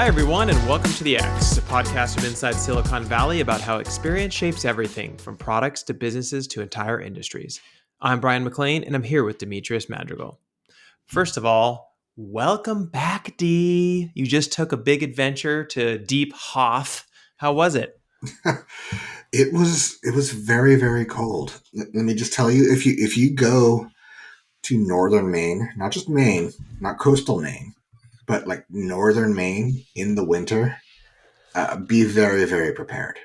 Hi, everyone, and welcome to The X, a podcast from inside Silicon Valley about how experience shapes everything from products to businesses to entire industries. I'm Brian McLean, and I'm here with Demetrius Madrigal. First of all, welcome back, D. You just took a big adventure to Deep Hoth. How was it? It was very, very cold. Let me just tell you, if you go to northern Maine, not just Maine, not coastal Maine, but like northern Maine in the winter, be very, very prepared.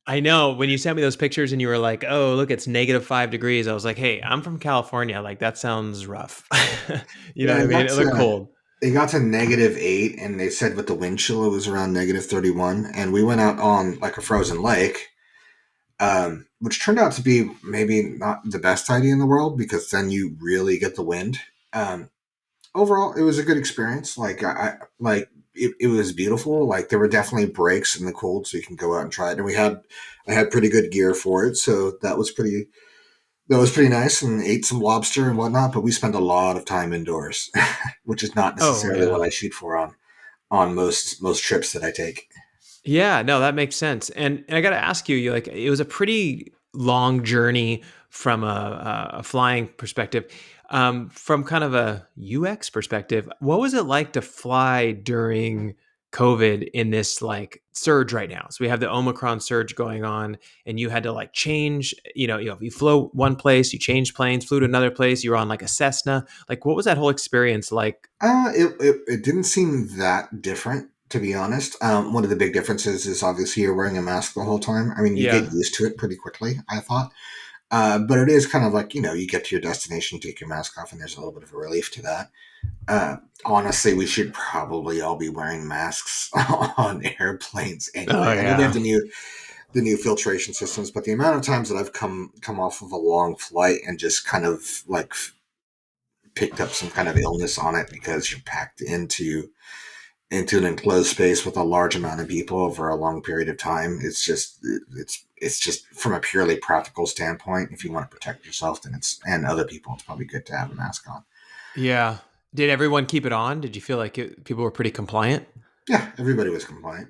I know when you sent me those pictures and you were like, oh, look, it's -5 degrees. I was like, hey, I'm from California. Like, that sounds rough. You know Yeah, what I mean? It looked cold. it got to -8, and they said with the wind chill it was around -31, and we went out on like a frozen lake, which turned out to be maybe not the best idea in the world because then you really get the wind. Um, Overall, it was a good experience. It was beautiful. Like there were definitely breaks in the cold, so you can go out and try it. And I had pretty good gear for it, so that was pretty nice. And ate some lobster and whatnot. But we spent a lot of time indoors, which is not Oh, necessarily yeah. what I shoot for on most trips that I take. Yeah, no, that makes sense. And I got to ask you, you like it was a pretty long journey from a flying perspective. From kind of a UX perspective, what was it like to fly during COVID in this like surge right now? So we have the Omicron surge going on, and you had to like change. You flew one place, you changed planes, flew to another place. You were on like a Cessna. Like, what was that whole experience like? It didn't seem that different, to be honest. One of the big differences is obviously you're wearing a mask the whole time. I mean, you get Yeah. used to it pretty quickly, I thought. But it is kind of like, you get to your destination, you take your mask off, and there's a little bit of a relief to that. Honestly, we should probably all be wearing masks on airplanes Oh anyway. I know they have yeah. the new filtration systems, but the amount of times that I've come off of a long flight and just kind of like picked up some kind of illness on it because you're packed into an enclosed space with a large amount of people over a long period of time. It's just from a purely practical standpoint. If you want to protect yourself, then it's and other people, it's probably good to have a mask on. Yeah. Did everyone keep it on? Did you feel like people were pretty compliant? Yeah, everybody was compliant.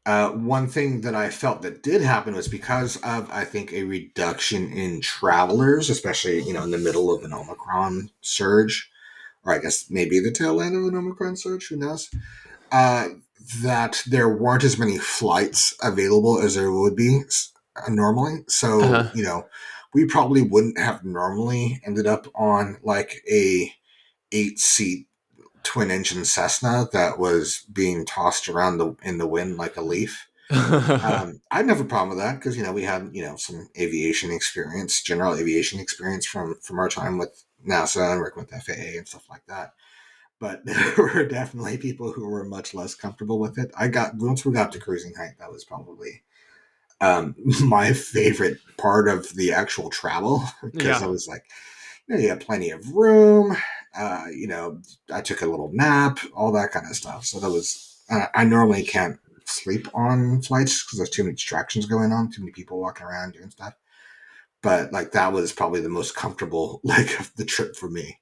One thing that I felt that did happen was because of, I think, a reduction in travelers, especially in the middle of an Omicron surge, or I guess maybe the tail end of an Omicron surge. Who knows? uh, that there weren't as many flights available as there would be normally. So, Uh-huh. we probably wouldn't have normally ended up on like a 8-seat twin engine Cessna that was being tossed around in the wind like a leaf. I'd have a problem with that because we had some aviation experience, general aviation experience from our time with NASA and working with FAA and stuff like that, but there were definitely people who were much less comfortable with it. I got Once we got to cruising height, that was probably my favorite part of the actual travel because I Yeah. was like, you have plenty of room. I took a little nap, all that kind of stuff. So that was. I normally can't sleep on flights because there's too many distractions going on, too many people walking around doing stuff. But like that was probably the most comfortable leg of the trip for me.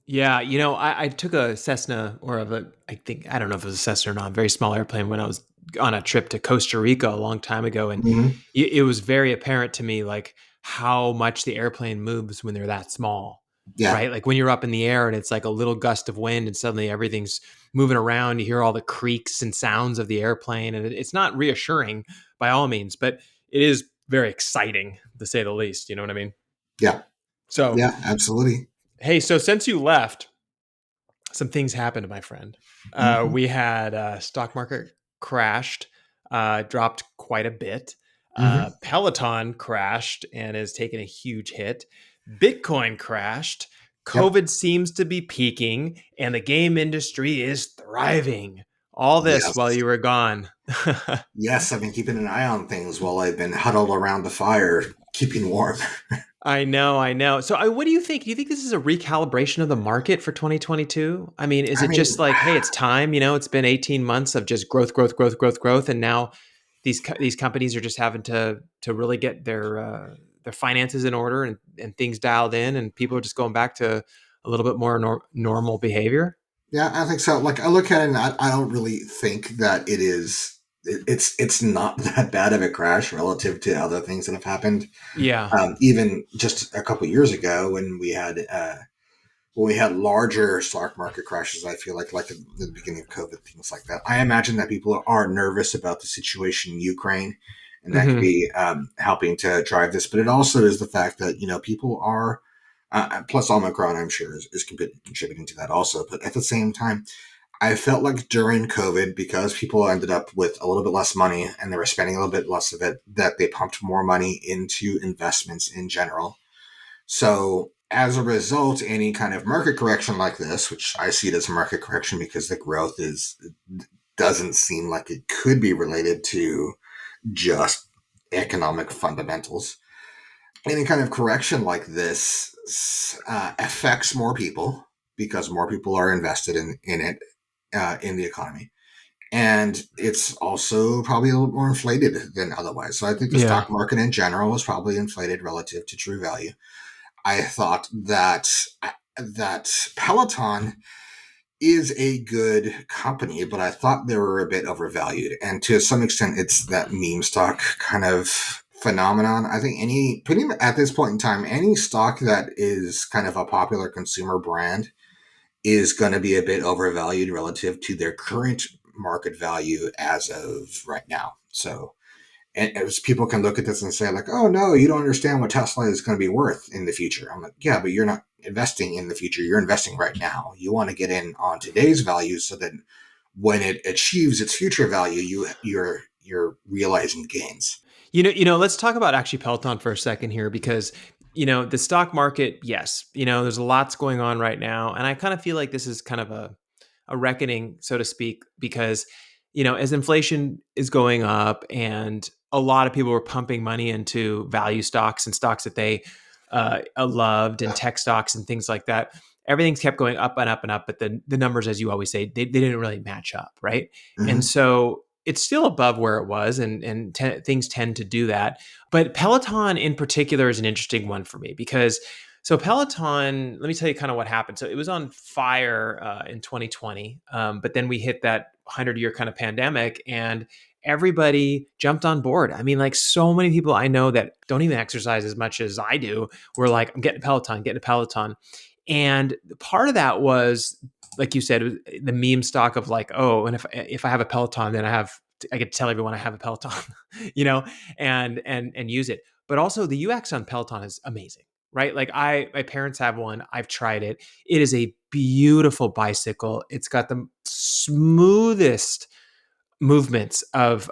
Yeah, I took a Cessna I don't know if it was a Cessna or not, a very small airplane when I was on a trip to Costa Rica a long time ago. And Mm-hmm. it was very apparent to me, like how much the airplane moves when they're that small, Yeah, right? Like when you're up in the air and it's like a little gust of wind and suddenly everything's moving around, you hear all the creaks and sounds of the airplane. And it's not reassuring by all means, but it is very exciting to say the least. You know what I mean? yeah, So, yeah, absolutely. hey, so since you left, some things happened, my friend. Mm-hmm. We had stock market crashed, dropped quite a bit. Mm-hmm. Peloton crashed and has taken a huge hit. Bitcoin crashed. Yep. COVID seems to be peaking, and the game industry is thriving. All this while Yes. you were gone. Yes, I've been keeping an eye on things while I've been huddled around the fire, keeping warm. I know, I know. So, what do you think? Do you think this is a recalibration of the market for 2022? I mean, is I it just mean, like, hey, it's time? It's been 18 months of just growth, growth, growth, growth, growth, and now these companies are just having to really get their finances in order and things dialed in, and people are just going back to a little bit more normal behavior. Yeah, I think so. Like I look at it, and I don't really think that it is. It's not that bad of a crash relative to other things that have happened. Yeah. Even just a couple years ago, when we had larger stock market crashes, I feel like at the beginning of COVID, things like that. I imagine that people are nervous about the situation in Ukraine, and that could Hmm. be helping to drive this. But it also is the fact that people are plus Omicron, I'm sure, is contributing to that also. But at the same time, I felt like during COVID, because people ended up with a little bit less money and they were spending a little bit less of it, that they pumped more money into investments in general. So as a result, any kind of market correction like this, which I see it as a market correction because the growth is doesn't seem like it could be related to just economic fundamentals. Any kind of correction like this affects more people because more people are invested in it in the economy. And it's also probably a little more inflated than otherwise. So I think the Yeah. stock market in general is probably inflated relative to true value. I thought that Peloton is a good company, but I thought they were a bit overvalued. And to some extent, it's that meme stock kind of phenomenon. I think pretty much at this point in time, any stock that is kind of a popular consumer brand is going to be a bit overvalued relative to their current market value as of right now. So and as people can look at this and say like, oh no, you don't understand what Tesla is going to be worth in the future. I'm like, yeah, but you're not investing in the future, you're investing right now. You want to get in on today's value so that when it achieves its future value, you're realizing gains. Let's talk about actually Peloton for a second here because, the stock market, yes, there's lots going on right now. And I kind of feel like this is kind of a reckoning, so to speak, because, as inflation is going up and a lot of people were pumping money into value stocks and stocks that they loved and tech stocks and things like that, everything's kept going up and up and up. But the numbers, as you always say, they didn't really match up. Right. And Mm-hmm. so it's still above where it was, and things tend to do that. But Peloton in particular is an interesting one for me because so Peloton, let me tell you kind of what happened. So it was on fire in 2020, but then we hit that 100-year kind of pandemic, and everybody jumped on board. I mean, like so many people I know that don't even exercise as much as I do were like, I'm getting a Peloton, getting a Peloton. And part of that was, like you said, the meme stock of like, oh, and if I have a Peloton, then I get to tell everyone I have a Peloton, you know, and use it. But also the UX on Peloton is amazing, right? Like my parents have one. I've tried it. It is a beautiful bicycle. It's got the smoothest movements of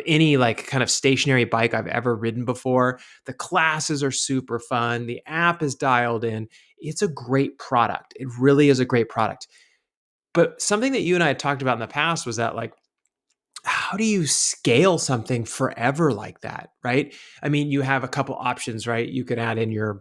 any like kind of stationary bike I've ever ridden before. The classes are super fun. The app is dialed in. It's a great product. It really is a great product. But something that you and I had talked about in the past was that like how do you scale something forever like that, right? I mean, you have a couple options, right? You could add in your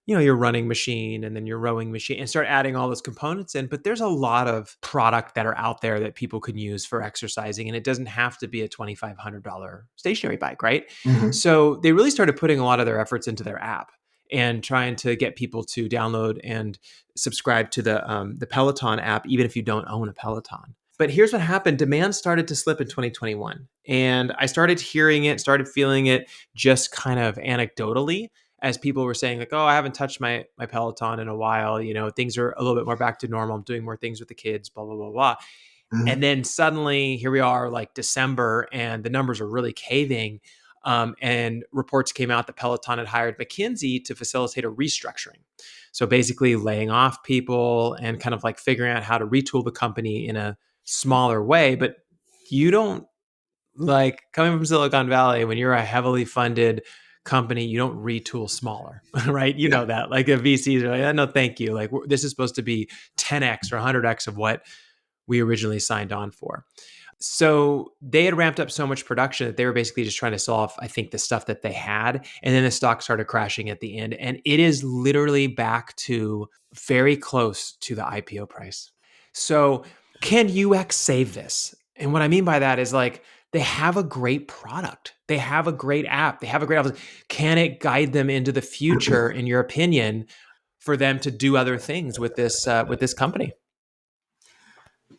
running machine and then your rowing machine and start adding all those components in. But there's a lot of product that are out there that people can use for exercising. And it doesn't have to be a $2,500 stationary bike, right? Mm-hmm. So they really started putting a lot of their efforts into their app and trying to get people to download and subscribe to the Peloton app, even if you don't own a Peloton. But here's what happened. Demand started to slip in 2021. And I started hearing it, started feeling it just kind of anecdotally as people were saying like, oh, I haven't touched my Peloton in a while. Things are a little bit more back to normal. I'm doing more things with the kids, blah, blah, blah, blah. Mm-hmm. And then suddenly here we are like December and the numbers are really caving. And reports came out that Peloton had hired McKinsey to facilitate a restructuring. So basically laying off people and kind of like figuring out how to retool the company in a smaller way. But you don't like coming from Silicon Valley when you're a heavily funded company, you don't retool smaller, right? You Yeah. know that. Like a VCs are like, no, thank you. Like this is supposed to be 10x or 100x of what we originally signed on for. So they had ramped up so much production that they were basically just trying to solve, I think, the stuff that they had. And then the stock started crashing at the end. And it is literally back to very close to the IPO price. So can UX save this? And what I mean by that is like they have a great product. They have a great app. They have a great office. Can it guide them into the future, in your opinion, for them to do other things with this company?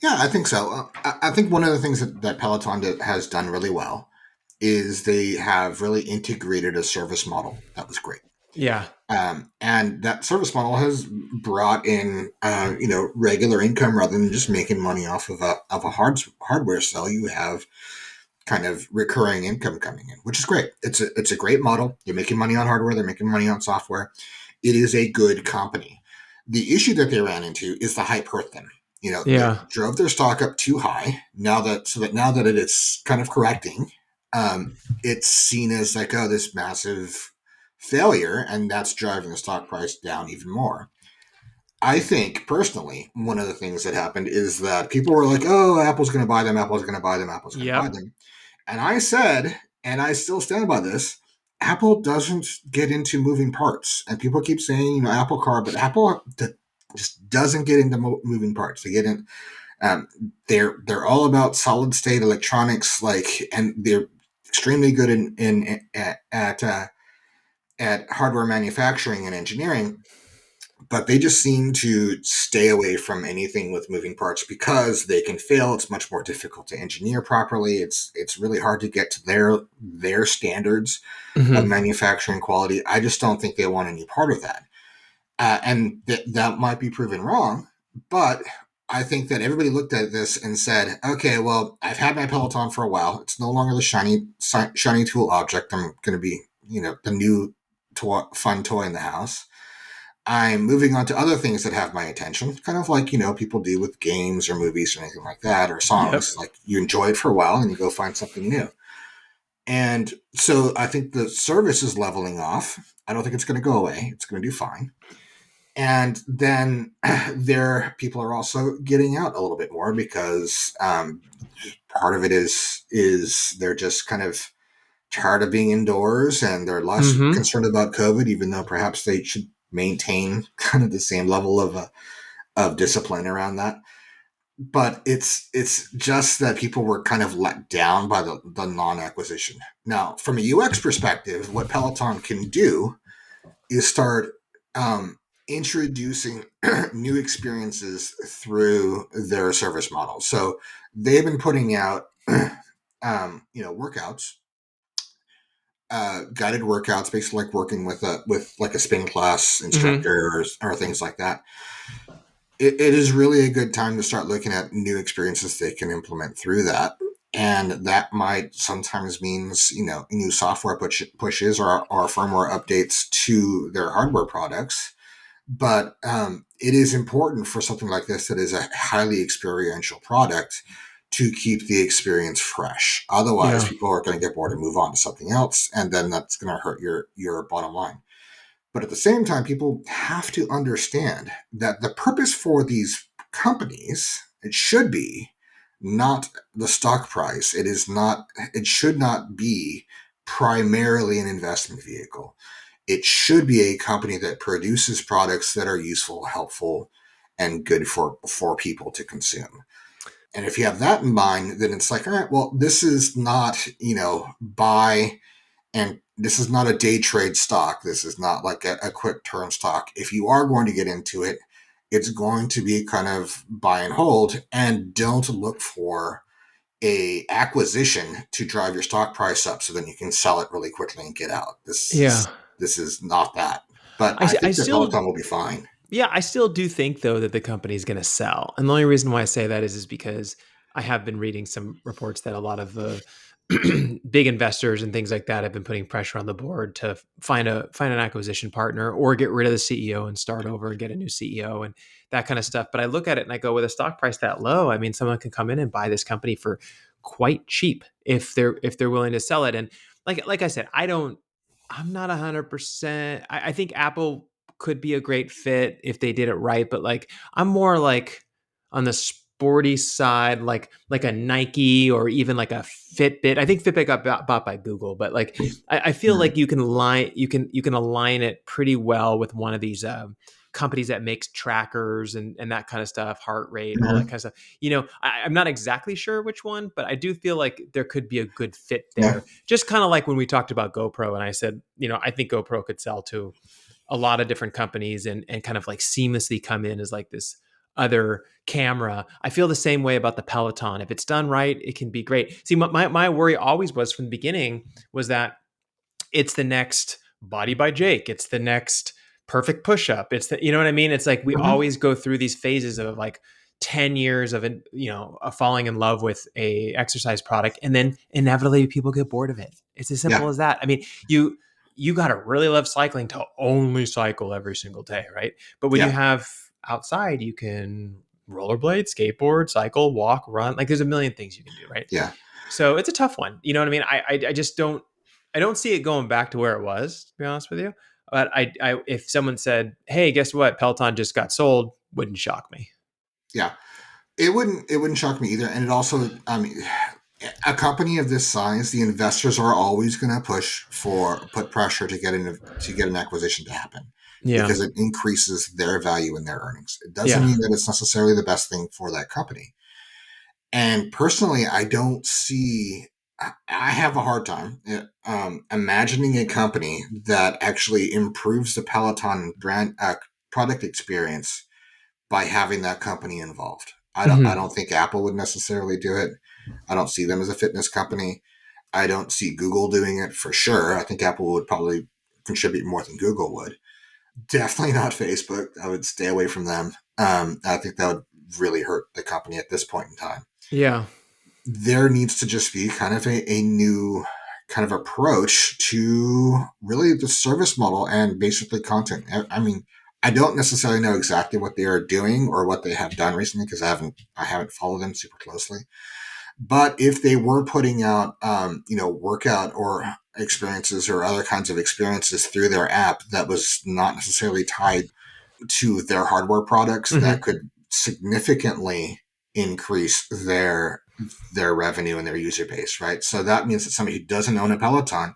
Yeah, I think so. I think one of the things that Peloton has done really well is they have really integrated a service model that was great. Yeah. And that service model has brought in, regular income rather than just making money off of a hardware sale. You have kind of recurring income coming in, which is great. It's a great model. You're making money on hardware. They're making money on software. It is a good company. The issue that they ran into is the hype hurt them. They Yeah. drove their stock up too high. Now that it is kind of correcting, it's seen as like, oh, this massive failure, and that's driving the stock price down even more. I think personally, one of the things that happened is that people were like, "Oh, Apple's going to buy them. Apple's going to buy them. Apple's going to buy Yep. them." And I said, and I still stand by this, Apple doesn't get into moving parts. And people keep saying, Apple Car, but just doesn't get into moving parts. They get in. They're all about solid state electronics, and they're extremely good at hardware manufacturing and engineering, but they just seem to stay away from anything with moving parts because they can fail. It's much more difficult to engineer properly. It's really hard to get to their standards of Hmm. manufacturing quality. I just don't think they want any part of that, and that might be proven wrong. But I think that everybody looked at this and said, "Okay, well, I've had my Peloton for a while. It's no longer the shiny tool object. I'm going to be, the new fun toy in the house." I'm moving on to other things that have my attention, kind of like, people do with games or movies or anything like that, or songs. Yep. Like you enjoy it for a while and you go find something new. And so I think the service is leveling off. I don't think it's going to go away. It's going to do fine. And then there, people are also getting out a little bit more because part of it is they're just kind of tired of being indoors and they're less Hmm. concerned about COVID, even though perhaps they should maintain kind of the same level of discipline around that. But it's just that people were kind of let down by the non-acquisition. Now, from a UX perspective, what Peloton can do is start introducing new experiences through their service model. So they've been putting out workouts, guided workouts, basically like working with like a spin class Hmm. instructor or things like that. It is really a good time to start looking at new experiences they can implement through that. And that might sometimes means, new software pushes or firmware updates to their hardware products. But it is important for something like this that is a highly experiential product to keep the experience fresh. Otherwise, Yeah. people are going to get bored and move on to something else, and then that's going to hurt your bottom line. But at the same time, people have to understand that the purpose for these companies, it should be not the stock price. It should not be primarily an investment vehicle. It should be a company that produces products that are useful, helpful, and good for people to consume. And if you have that in mind, then it's like, all right, well, this is not, buy and this is not a day trade stock. This is not like a quick turn stock. If you are going to get into it, it's going to be kind of buy and hold, and don't look for a acquisition to drive your stock price up so then you can sell it really quickly and get out. Yeah. This is not that. But I I think that still, Peloton will be fine. yeah, I still do think though that the company is going to sell, and the only reason why I say that is because I have been reading some reports that a lot of the big investors and things like that have been putting pressure on the board to find an acquisition partner or get rid of the CEO and start over and get a new CEO and that kind of stuff. But I look at it and I go, with a stock price that low, I mean, someone can come in and buy this company for quite cheap if they're willing to sell it. And like I said, I'm not 100%. I think Apple could be a great fit if they did it right, but like I'm more like on the sporty side, like a Nike or even like a Fitbit. I think Fitbit got bought by Google, but like I feel Hmm. like you can align it pretty well with one of these companies that makes trackers and that kind of stuff, heart rate, all that Hmm. kind of stuff. I'm not exactly sure which one, but I do feel like there could be a good fit Yeah. there. Just kind of like when we talked about GoPro, and I said, I think GoPro could sell to a lot of different companies and kind of like seamlessly come in as like this other camera. I feel the same way about the Peloton. If it's done right, it can be great. See, my worry always was from the beginning was that it's the next Body by Jake. It's the next perfect push up. It's the, you know what I mean? It's like we Hmm. always go through these phases of like 10 years of, falling in love with a exercise product. And then inevitably people get bored of it. It's as simple Yeah, as that. I mean, you got to really love cycling to only cycle every single day, right? But when you yeah, have outside, you can rollerblade, skateboard, cycle, walk, run. Like there's a million things you can do, right? yeah, So it's a tough one. You know what I mean? I just don't see it going back to where it was, to be honest with you. But if someone said, "Hey, guess what? Peloton just got sold," wouldn't shock me. yeah. It wouldn't shock me either. And it also, I mean, a company of this size, the investors are always going to put pressure to get an acquisition to happen Yeah, because it increases their value and their earnings. It doesn't yeah. mean that it's necessarily the best thing for that company. And personally, I don't see. I have a hard time imagining a company that actually improves the Peloton brand product experience by having that company involved. I Hmm. don't think Apple would necessarily do it. I don't see them as a fitness company. I don't see Google doing it for sure. I think Apple would probably contribute more than Google would. Definitely not Facebook. I would stay away from them. I think that would really hurt the company at this point in time. Yeah. There needs to just be kind of a new kind of approach to really the service model and basically content. I mean, I don't necessarily know exactly what they are doing or what they have done recently because I haven't followed them super closely. But if they were putting out workout or experiences or other kinds of experiences through their app that was not necessarily tied to their hardware products, that Hmm. could significantly increase their revenue and their user base, right? So that means that somebody who doesn't own a Peloton,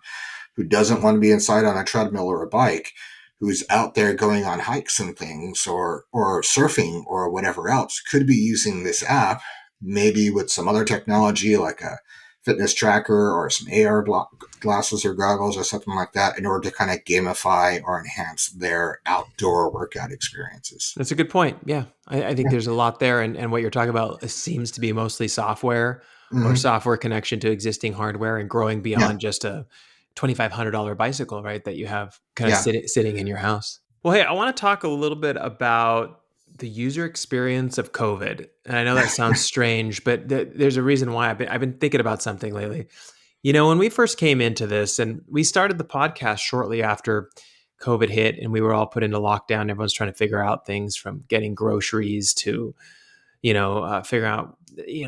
who doesn't want to be inside on a treadmill or a bike, who's out there going on hikes and things or surfing or whatever else, could be using this app, maybe with some other technology like a fitness tracker or some AR glasses or goggles or something like that in order to kind of gamify or enhance their outdoor workout experiences. That's a good point. Yeah, I think Yeah. there's a lot there, and what you're talking about seems to be mostly software or Hmm. software connection to existing hardware and growing Yeah. beyond just a $2,500 bicycle, right? That you have kind of Yeah. sitting in your house. Well, hey, I want to talk a little bit about the user experience of COVID, and I know that sounds strange, but there's a reason why I've been thinking about something lately. When we first came into this and we started the podcast shortly after COVID hit and we were all put into lockdown, everyone's trying to figure out things from getting groceries to, figure out,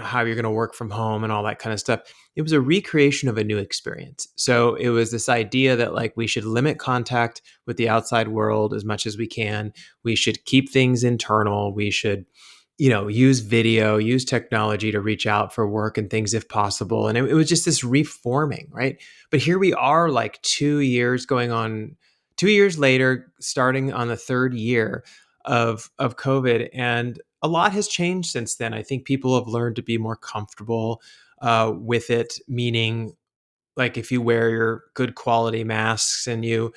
how you're going to work from home and all that kind of stuff. It was a recreation of a new experience. So it was this idea that like we should limit contact with the outside world as much as we can. We should keep things internal. We should use video, use technology to reach out for work and things if possible. And it was just this reforming, right? But here we are, like 2 years going on, 2 years later, starting on the third year of COVID, and a lot has changed since then. I think people have learned to be more comfortable with it, meaning like if you wear your good quality masks and you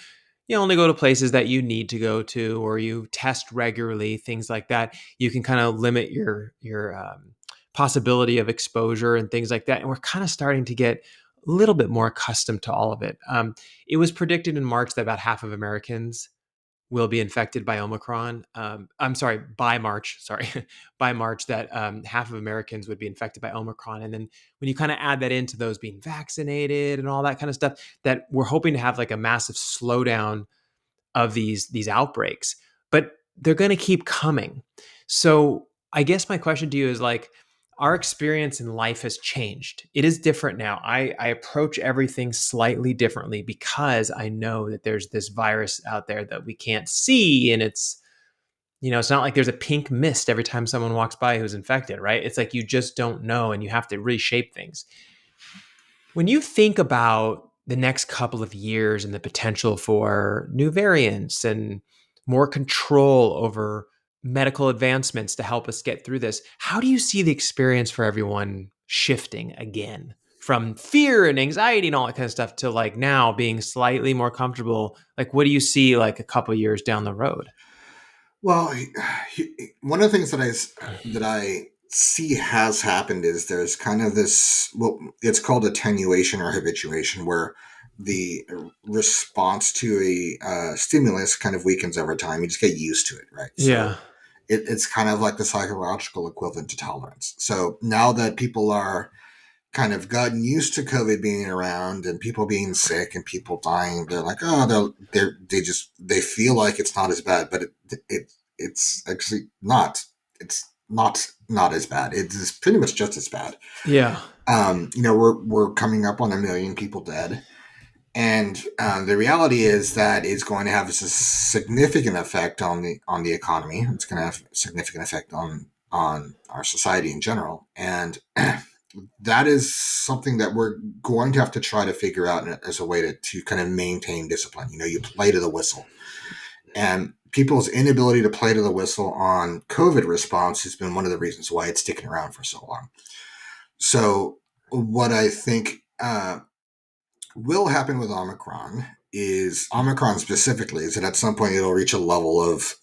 only go to places that you need to go to or you test regularly, things like that, you can kind of limit your possibility of exposure and things like that. And we're kind of starting to get a little bit more accustomed to all of it. It was predicted in March that about half of Americans will be infected by Omicron. I'm sorry, by March, sorry, by March, that half of Americans would be infected by Omicron. And then when you kind of add that into those being vaccinated and all that kind of stuff, that we're hoping to have like a massive slowdown of these outbreaks, but they're going to keep coming. So I guess my question to you is like, our experience in life has changed. It is different now. I approach everything slightly differently because I know that there's this virus out there that we can't see. And it's not like there's a pink mist every time someone walks by who's infected, right? It's like you just don't know and you have to reshape things. When you think about the next couple of years and the potential for new variants and more control over medical advancements to help us get through this, how do you see the experience for everyone shifting again from fear and anxiety and all that kind of stuff to like now being slightly more comfortable? Like, what do you see like a couple of years down the road? Well, one of the things that I see has happened is there's kind of this, well, it's called attenuation or habituation, where the response to a stimulus kind of weakens over time. You just get used to it, right? Yeah. So it's kind of like the psychological equivalent to tolerance. So now that people are kind of gotten used to COVID being around and people being sick and people dying, they're like, oh, they feel like it's not as bad, but it's actually not. It's not as bad. It's pretty much just as bad. Yeah. We're coming up on 1 million people dead, and the reality is that it's going to have a significant effect on the economy. It's going to have a significant effect on our society in general, and that is something that we're going to have to try to figure out as a way to kind of maintain discipline. You play to the whistle. And people's inability to play to the whistle on COVID response has been one of the reasons why it's sticking around for so long. So, what I think will happen with Omicron specifically is that at some point it'll reach a level of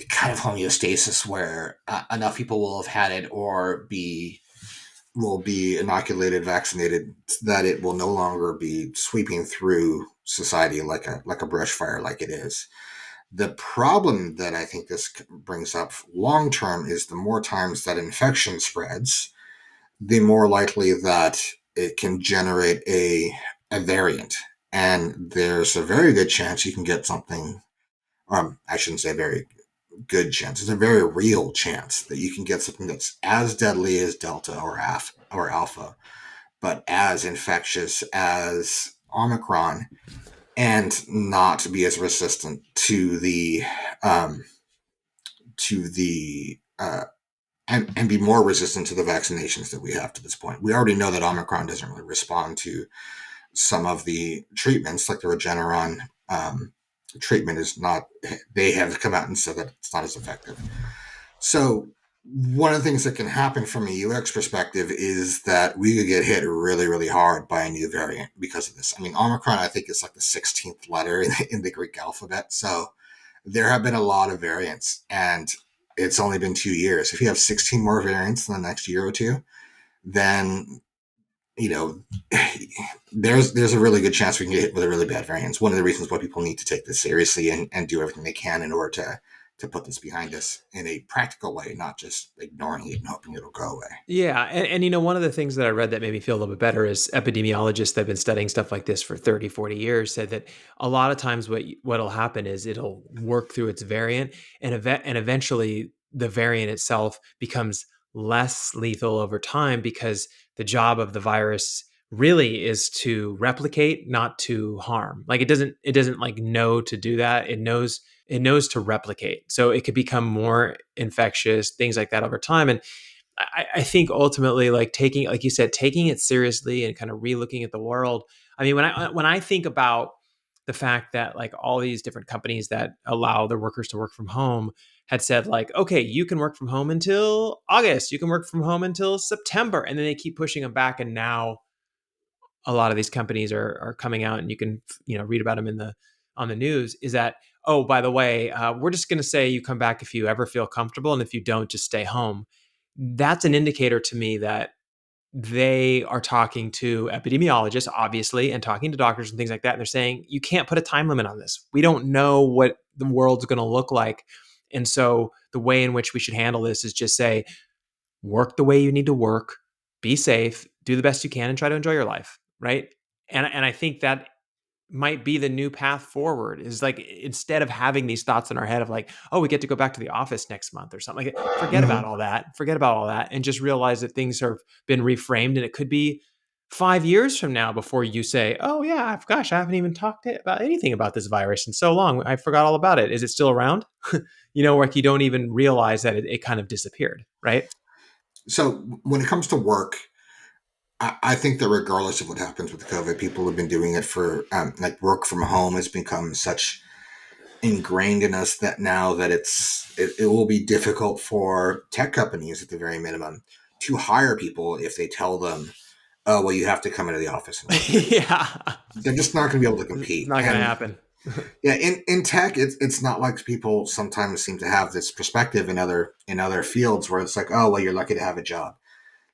kind of homeostasis where enough people will have had it or will be inoculated, vaccinated, that it will no longer be sweeping through society like a brush fire like it is. The problem that I think this brings up long term is the more times that infection spreads, the more likely that it can generate a variant. And there's a very good chance you can get something, I shouldn't say very good chance, it's a very real chance that you can get something that's as deadly as Delta or Alpha, but as infectious as Omicron, and not be as resistant um, to the and be more resistant to the vaccinations that we have to this point. We already know that Omicron doesn't really respond to some of the treatments, like the Regeneron treatment is not. They have come out and said that it's not as effective. So one of the things that can happen from a UX perspective is that we could get hit really, really hard by a new variant because of this. I mean, Omicron, I think, is like the 16th letter in the Greek alphabet. So there have been a lot of variants, and it's only been 2 years. If you have 16 more variants in the next year or two, then you know there's a really good chance we can get hit with a really bad variant. It's one of the reasons why people need to take this seriously and do everything they can in order to put this behind us in a practical way, not just ignoring it and hoping it'll go away. Yeah, and one of the things that I read that made me feel a little bit better is epidemiologists that have been studying stuff like this for 30, 40 years said that a lot of times what'll happen is it'll work through its variant and eventually the variant itself becomes less lethal over time because the job of the virus really is to replicate, not to harm. Like it doesn't like know to do that. It knows to replicate. So it could become more infectious, things like that over time. And I think ultimately, like taking, like you said, taking it seriously and kind of relooking at the world. I mean, when I think about the fact that like all these different companies that allow their workers to work from home had said like, okay, you can work from home until August, you can work from home until September, and then they keep pushing them back, and now a lot of these companies are coming out, and you can read about them on the news. Is that, oh, by the way, we're just going to say you come back if you ever feel comfortable, and if you don't, just stay home. That's an indicator to me that they are talking to epidemiologists, obviously, and talking to doctors and things like that. And they're saying, you can't put a time limit on this. We don't know what the world's going to look like. And so the way in which we should handle this is just say, work the way you need to work, be safe, do the best you can, and try to enjoy your life. Right. And I think that might be the new path forward is like instead of having these thoughts in our head of like, oh, we get to go back to the office next month or something like that, Mm-hmm. forget about all that and just realize that things have been reframed, and it could be 5 years from now before you say, oh yeah, gosh, I haven't even talked about anything about this virus in so long, I forgot all about it. Is it still around? Like you don't even realize that it kind of disappeared, right? So when it comes to work, I think that regardless of what happens with COVID, people have been doing it for like work from home has become such ingrained in us that now that it will be difficult for tech companies at the very minimum to hire people if they tell them, oh well, you have to come into the office and work. Yeah. They're just not going to be able to It's compete. not gonna And happen. Yeah, in tech, it's not like people sometimes seem to have this perspective in other fields where it's like, oh well, you're lucky to have a job.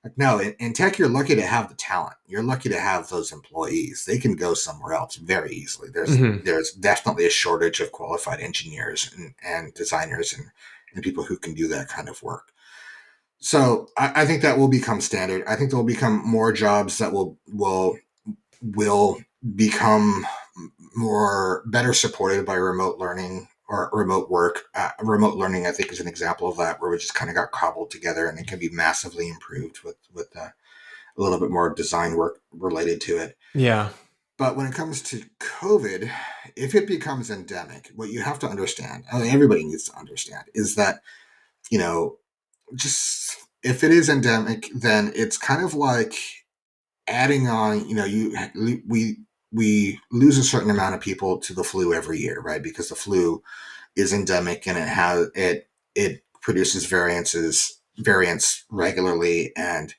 Like, no, in tech, you're lucky to have the talent. You're lucky to have those employees. They can go somewhere else very easily. Hmm. There's definitely a shortage of qualified engineers and designers and people who can do that kind of work. So I think that will become standard. I think there will become more jobs that will become more better supported by remote learning or remote work. Remote learning, I think, is an example of that, where we just kind of got cobbled together, and it can be massively improved with a little bit more design work related to it. Yeah. But when it comes to COVID, if it becomes endemic, what you have to understand, I mean, everybody needs to understand, is that, you know, just if it is endemic, then it's kind of like adding on, we lose a certain amount of people to the flu every year, right? Because the flu is endemic and it produces variants regularly, and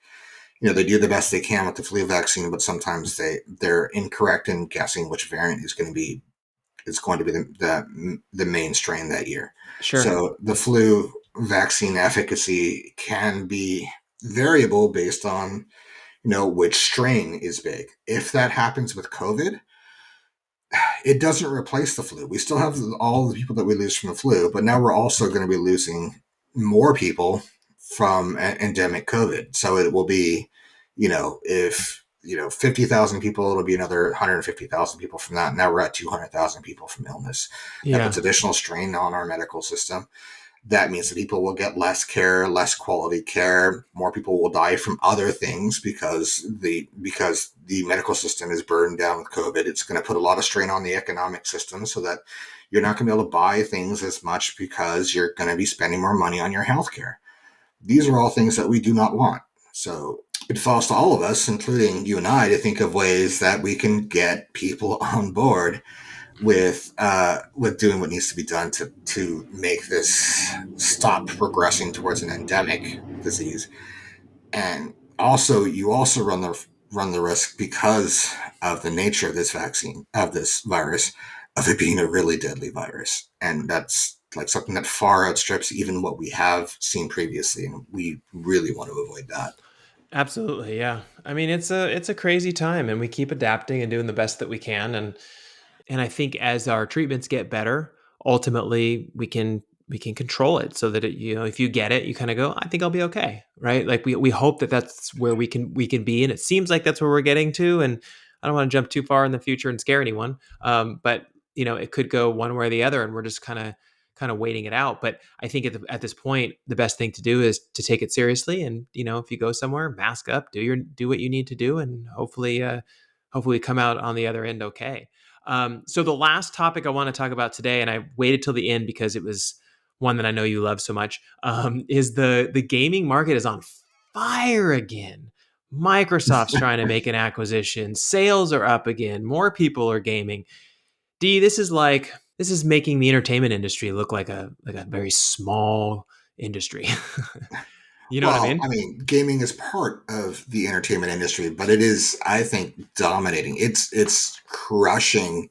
they do the best they can with the flu vaccine, but sometimes they're incorrect in guessing which variant is going to be the main strain that year. Sure. So the flu vaccine efficacy can be variable based on which strain is big. If that happens with COVID, it doesn't replace the flu. We still have all the people that we lose from the flu, but now we're also going to be losing more people from endemic COVID. So it will be, if 50,000 people, it'll be another 150,000 people from that. Now we're at 200,000 people from illness. That Yeah. puts additional strain on our medical system. That means that people will get less care, less quality care. More people will die from other things because the medical system is burdened down with COVID. It's going to put a lot of strain on the economic system, so that you're not going to be able to buy things as much because you're going to be spending more money on your healthcare. These are all things that we do not want. So it falls to all of us, including you and I, to think of ways that we can get people on board with doing what needs to be done to make this stop progressing towards an endemic disease. And also, you also run the risk, because of the nature of this vaccine, of this virus, of it being a really deadly virus, and that's like something that far outstrips even what we have seen previously, and we really want to avoid that. Absolutely, yeah. I mean, it's a crazy time, and we keep adapting and doing the best that we can, and I think as our treatments get better, ultimately we can control it so that if you get it, you kind of go, I think I'll be okay, right? Like we hope that that's where we can be, and it seems like that's where we're getting to. And I don't want to jump too far in the future and scare anyone, but it could go one way or the other, and we're just kind of waiting it out. But I think at this point, the best thing to do is to take it seriously, and if you go somewhere, mask up, do what you need to do, and hopefully come out on the other end okay. So the last topic I want to talk about today, and I waited till the end because it was one that I know you love so much, is the gaming market is on fire again. Microsoft's trying to make an acquisition. Sales are up again. More people are gaming. D, this is making the entertainment industry look like a very small industry. You know what I Well, mean? I mean, gaming is part of the entertainment industry, but it is, I think, dominating. It's crushing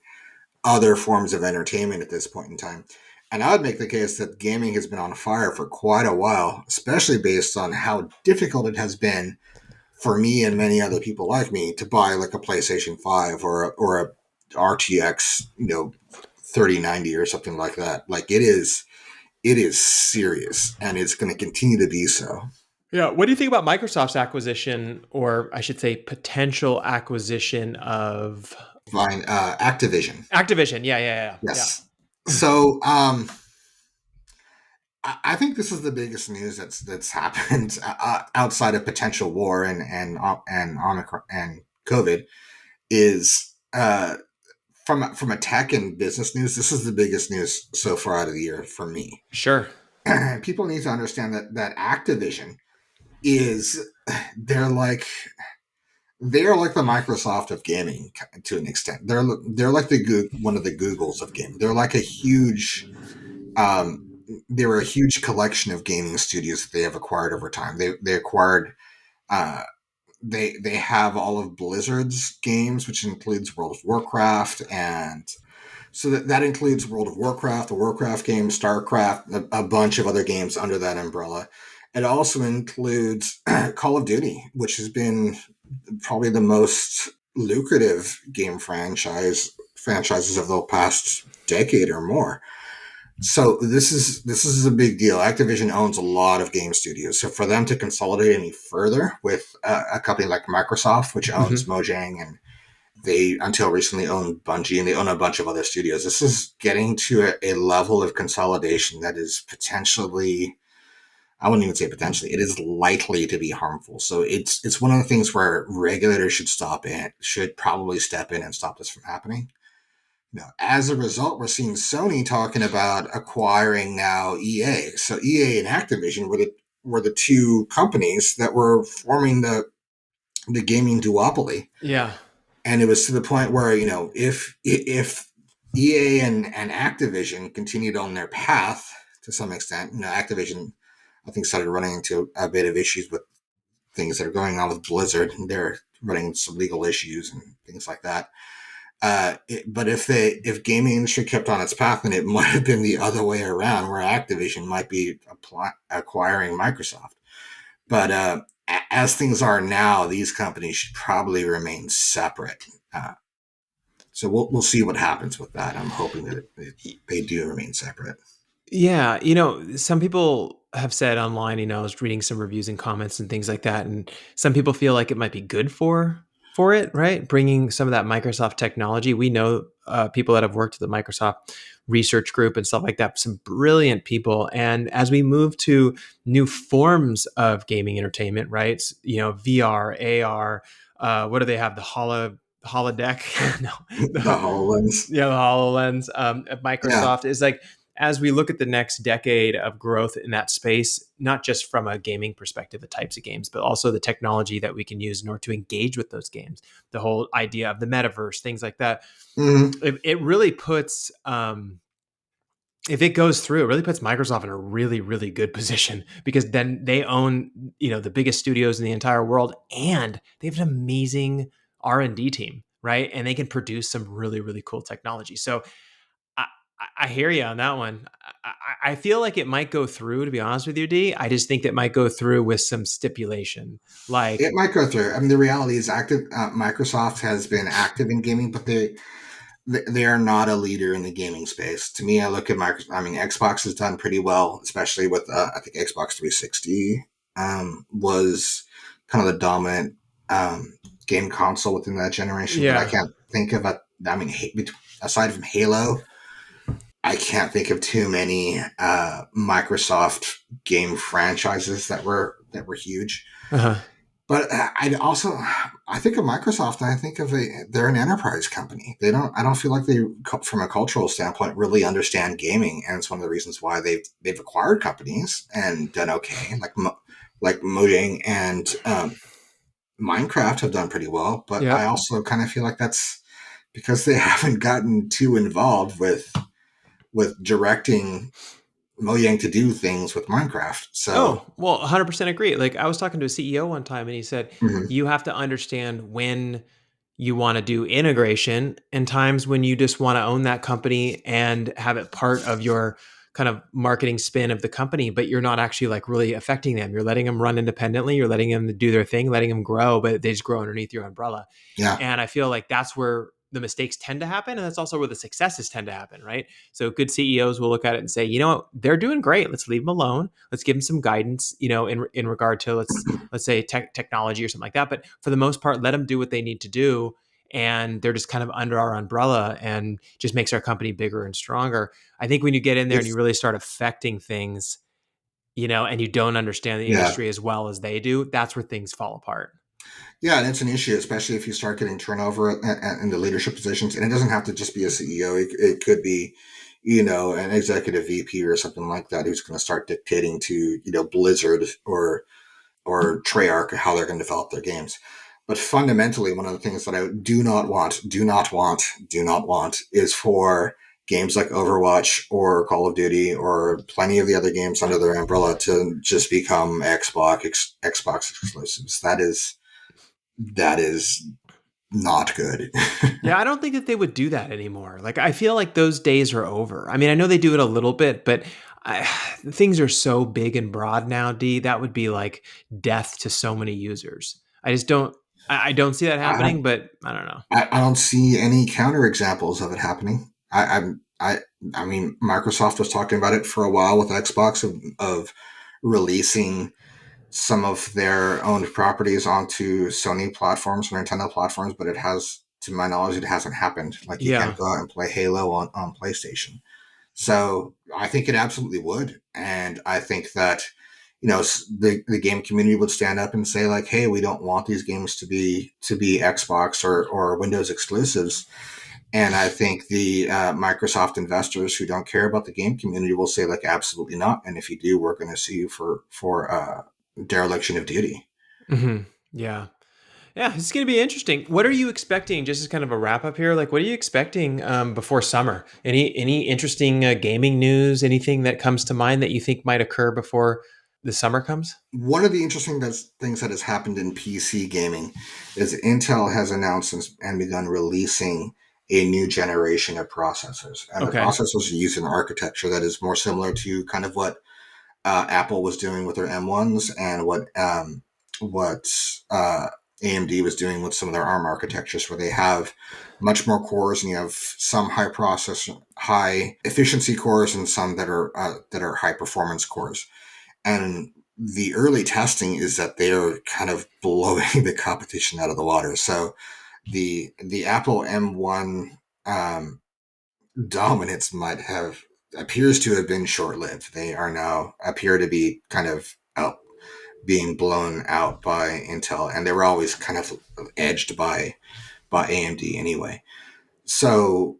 other forms of entertainment at this point in time. And I would make the case that gaming has been on fire for quite a while, especially based on how difficult it has been for me and many other people like me to buy like a PlayStation 5 or a RTX, 3090 or something like that. Like it is serious, and it's going to continue to be so. Yeah. What do you think about Microsoft's acquisition, or I should say potential acquisition of Fine, Activision. Activision? Yeah, yeah, yeah, Yes. yeah. So I think this is the biggest news that's happened outside of potential war and Omicron and COVID. Is from a tech and business news, this is the biggest news so far out of the year for me. Sure. People need to understand that Activision is they're like they're like the Microsoft of gaming to an extent. They're like one of the Googles of gaming. Um, they were a huge collection of gaming studios that they have acquired over time. They acquired uh, they have all of Blizzard's games, which includes World of Warcraft and So that includes World of Warcraft, the Warcraft games, StarCraft, a bunch of other games under that umbrella. It also includes Call of Duty, which has been probably the most lucrative game franchises of the past decade or more. So this is a big deal. Activision owns a lot of game studios. So for them to consolidate any further with a company like Microsoft, which owns Hmm. Mojang, and they until recently owned Bungie, and they own a bunch of other studios. This is getting to a level of consolidation that is potentially, I wouldn't even say potentially, it is likely to be harmful. So it's one of the things where regulators should probably step in and stop this from happening. As a result, we're seeing Sony talking about acquiring now EA. So EA and Activision were the two companies that were forming the gaming duopoly, Yeah. and it was to the point where if EA and Activision continued on their path to some extent, Activision I think started running into a bit of issues with things that are going on with Blizzard, and they're running some legal issues and things like that. But if gaming industry kept on its path, then it might have been the other way around, where Activision might be acquiring Microsoft. But as things are now, these companies should probably remain separate. Uh, so we'll see what happens with that. I'm hoping that they do remain separate. Yeah, some people have said online, I was reading some reviews and comments and things like that, and some people feel like it might be good for it, right? Bringing some of that Microsoft technology. We know people that have worked at the Microsoft research group and stuff like that, some brilliant people. And as we move to new forms of gaming entertainment, right? VR, AR, what do they have? The holodeck? No, The HoloLens. yeah, the HoloLens at Yeah. Microsoft is like, as we look at the next decade of growth in that space, not just from a gaming perspective, the types of games, but also the technology that we can use in order to engage with those games, the whole idea of the metaverse, things like that. Mm-hmm. It really puts, if it goes through, it really puts Microsoft in a really, really good position, because then they own, the biggest studios in the entire world, and they have an amazing R&D team, right? And they can produce some really, really cool technology. So I, I hear you on that one. I feel like it might go through, to be honest with you, D. I just think that might go through with some stipulation. Like, It might go through. I mean, the reality is, Microsoft has been active in gaming, but they are not a leader in the gaming space. To me, I look at Microsoft. I mean, Xbox has done pretty well, especially with I think Xbox 360 was kind of the dominant game console within that generation. But I yeah. can't think of a. I mean, aside from Halo, I can't think of too many Microsoft game franchises that were huge. Uh-huh. But I think of Microsoft, and I think they're an enterprise company. I don't feel like they, from a cultural standpoint, really understand gaming, and it's one of the reasons why they've acquired companies and done okay, like Mojang and Minecraft have done pretty well. But I Yep. also kind of feel like that's because they haven't gotten too involved with directing Mojang to do things with Minecraft. Oh, So, well, 100% agree. Like, I was talking to a CEO one time, and he said, mhm, you have to understand when you want to do integration, and times when you just want to own that company and have it part of your kind of marketing spin of the company, but you're not actually like really affecting them. You're letting them run independently. You're letting them do their thing, letting them grow, but they just grow underneath your umbrella. yeah, And I feel like that's where the mistakes tend to happen. And that's also where the successes tend to happen, right? So good CEOs will look at it and say, you know what, they're doing great. Let's leave them alone. Let's give them some guidance, in regard to, let's say technology or something like that. But for the most part, let them do what they need to do. And they're just kind of under our umbrella, and just makes our company bigger and stronger. I think when you get in there and you it's really start affecting things, and you don't understand the yeah. industry as well as they do, that's where things fall apart. Yeah, and it's an issue, especially if you start getting turnover in the leadership positions. And it doesn't have to just be a CEO. It could be, an executive VP or something like that who's going to start dictating to, Blizzard or Treyarch how they're going to develop their games. But fundamentally, one of the things that I do not want is for games like Overwatch or Call of Duty or plenty of the other games under their umbrella to just become Xbox exclusives. That is not good. Yeah, I don't think that they would do that anymore. Like, I feel like those days are over. I mean, I know they do it a little bit, but I, things are so big and broad now, D. That would be like death to so many users. I just don't. I don't see that I, happening, but I don't know. I don't see any counter examples of it happening. I mean, Microsoft was talking about it for a while with Xbox of releasing some of their owned properties onto Sony platforms or Nintendo platforms, but it has, to my knowledge, it hasn't happened. Like you can't Yeah. go out and play Halo on PlayStation. So I think it absolutely would, and I think that the game community would stand up and say like, hey, we don't want these games to be Xbox or Windows exclusives. And I think the Microsoft investors who don't care about the game community will say like, absolutely not. And if you do, we're going to sue you for dereliction of duty. Hmm. Yeah. Yeah, it's going to be interesting. What are you expecting? Just as kind of a wrap up here, like what are you expecting before summer? Any interesting gaming news? Anything that comes to mind that you think might occur before the summer comes? One of the interesting things that has happened in PC gaming is Intel has announced and begun releasing a new generation of processors. And the Okay. processors are used in architecture that is more similar to kind of what Apple was doing with their M1s and what AMD was doing with some of their ARM architectures, where they have much more cores and you have some high efficiency cores and some that are high performance cores. And the early testing is that they're kind of blowing the competition out of the water. So the Apple M1 dominance might have appears to have been short lived. They are now appear to be kind of out being blown out by Intel, and they were always kind of edged by AMD anyway. So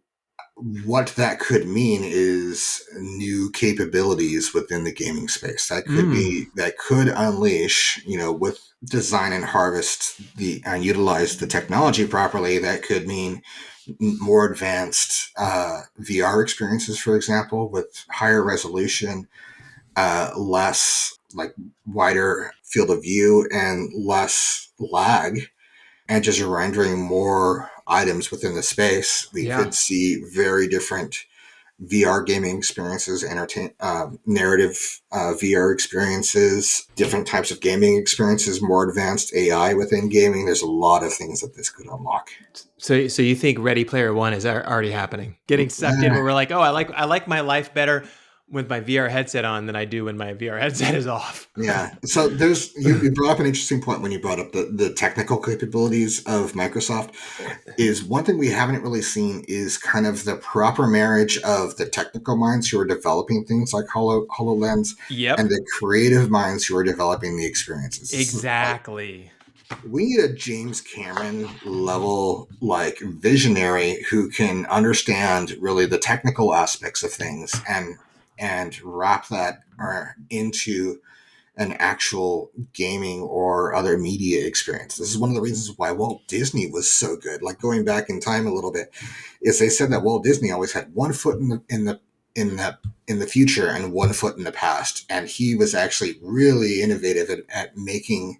what that could mean is new capabilities within the gaming space Mm. that could unleash, with design and harvest the and utilize the technology properly. That could mean more advanced VR experiences, for example, with higher resolution, less like wider field of view, and less lag, and just rendering more items within the space. We Yeah. could see very different VR gaming experiences, narrative VR experiences, different types of gaming experiences, more advanced AI within gaming. There's a lot of things that this could unlock. So you think Ready Player One is already happening? Getting sucked in Yeah, where we're like, oh, I like my life better with my VR headset on than I do when my VR headset is off. yeah. So you brought up an interesting point when you brought up the technical capabilities of Microsoft. Is one thing we haven't really seen is kind of the proper marriage of the technical minds who are developing things like HoloLens and Yep. the creative minds who are developing the experiences. This is like, Exactly. we need a James Cameron level like visionary who can understand really the technical aspects of things and wrap that into an actual gaming or other media experience. This is one of the reasons why Walt Disney was so good. Like going back in time a little bit, is they said that Walt Disney always had one foot in the future and one foot in the past, and he was actually really innovative at making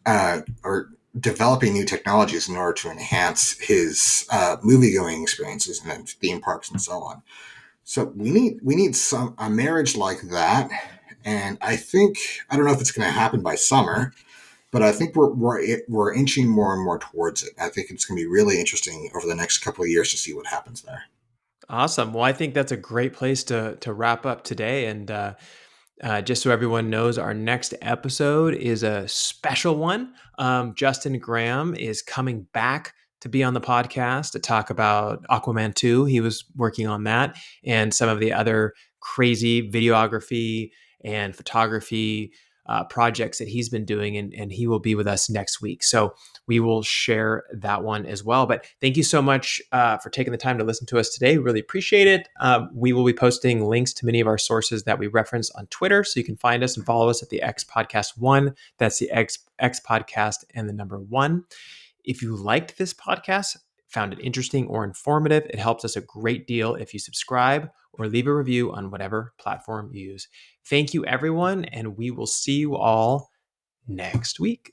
or developing new technologies in order to enhance his movie going experiences and theme parks and so on. So we need some a marriage like that, and I don't know if it's going to happen by summer, but I think we're inching more and more towards it. I think it's going to be really interesting over the next couple of years to see what happens there. Awesome. Well, I think that's a great place to wrap up today. And just so everyone knows, our next episode is a special one. Justin Graham is coming back to be on the podcast to talk about Aquaman 2. He was working on that and some of the other crazy videography and photography projects that he's been doing. And he will be with us next week. So we will share that one as well. But thank you so much for taking the time to listen to us today. We really appreciate it. We will be posting links to many of our sources that we reference on Twitter. So you can find us and follow us at the X Podcast One. That's the X Podcast and the number one. If you liked this podcast, found it interesting or informative, it helps us a great deal if you subscribe or leave a review on whatever platform you use. Thank you, everyone, and we will see you all next week.